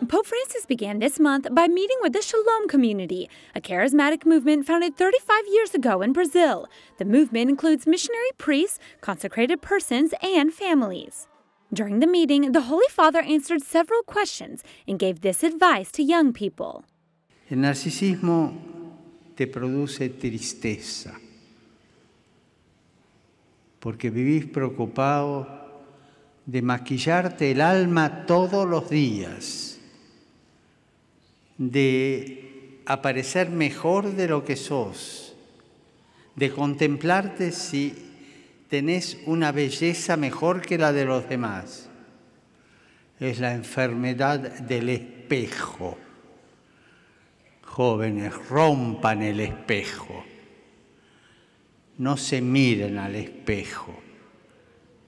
Pope Francis began this month by meeting with the Shalom community, a charismatic movement founded 35 years ago in Brazil. The movement includes missionary priests, consecrated persons, and families. During the meeting, the Holy Father answered several questions and gave this advice to young people. El narcisismo te produce tristeza, porque vivís preocupado de maquillarte el alma todos los días, de aparecer mejor de lo que sos, de contemplarte si tenés una belleza mejor que la de los demás. Es la enfermedad del espejo. Jóvenes, rompan el espejo. No se miren al espejo,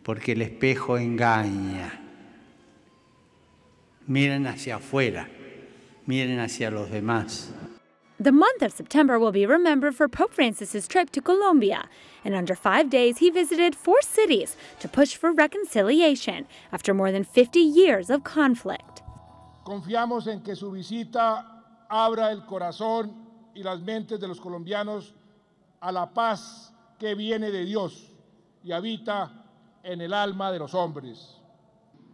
porque el espejo engaña. Miren hacia afuera, miren hacia los demás. The month of September will be remembered for Pope Francis's trip to Colombia, and under 5 days he visited 4 cities to push for reconciliation after more than 50 years of conflict. Confiamos en que su visita abra el corazón y las mentes de los colombianos a la paz que viene de Dios y habita en el alma de los hombres.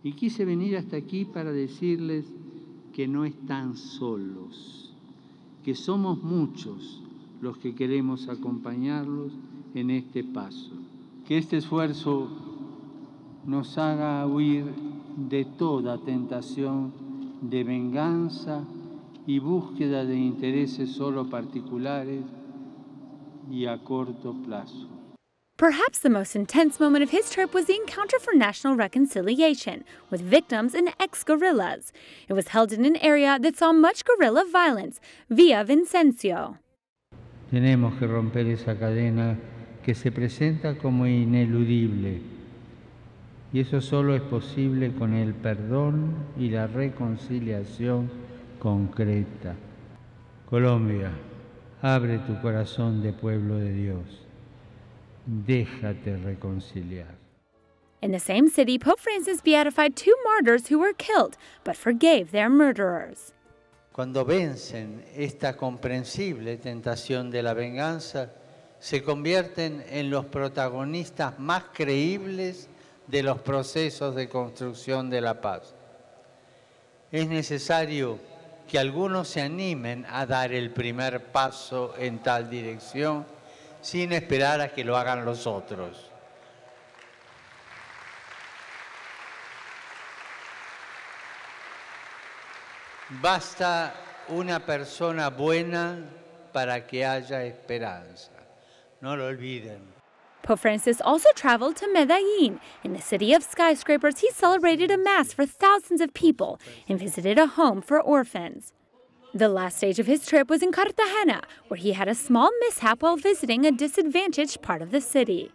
Y quise venir hasta aquí para decirles que no están solos, que somos muchos los que queremos acompañarlos en este paso. Que este esfuerzo nos haga huir de toda tentación de venganza y búsqueda de intereses solo particulares y a corto plazo. Perhaps the most intense moment of his trip was the encounter for national reconciliation with victims and ex-guerrillas. It was held in an area that saw much guerrilla violence, Villa Vicencio. Tenemos que romper esa cadena que se presenta como ineludible. Y eso solo es posible con el perdón y la reconciliación concreta. Colombia, abre tu corazón de pueblo de Dios. Déjate reconciliar. In the same city, Pope Francis beatified 2 martyrs who were killed, but forgave their murderers. Cuando vencen esta comprensible tentación de la venganza, se convierten en los protagonistas más creíbles de los procesos de construcción de la paz. Es necesario que algunos se animen a dar el primer paso en tal dirección, sin esperar a que lo hagan los otros. Basta una persona buena para que haya esperanza. No lo olviden. Pope Francis also traveled to Medellin. In the city of skyscrapers, he celebrated a mass for thousands of people and visited a home for orphans. The last stage of his trip was in Cartagena, where he had a small mishap while visiting a disadvantaged part of the city.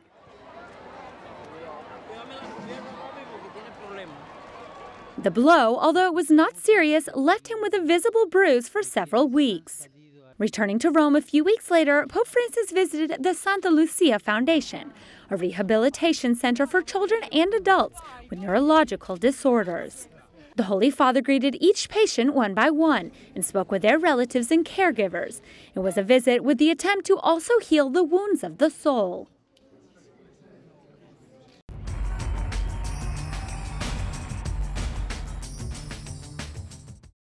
The blow, although it was not serious, left him with a visible bruise for several weeks. Returning to Rome a few weeks later, Pope Francis visited the Santa Lucia Foundation, a rehabilitation center for children and adults with neurological disorders. The Holy Father greeted each patient one by one and spoke with their relatives and caregivers. It was a visit with the attempt to also heal the wounds of the soul.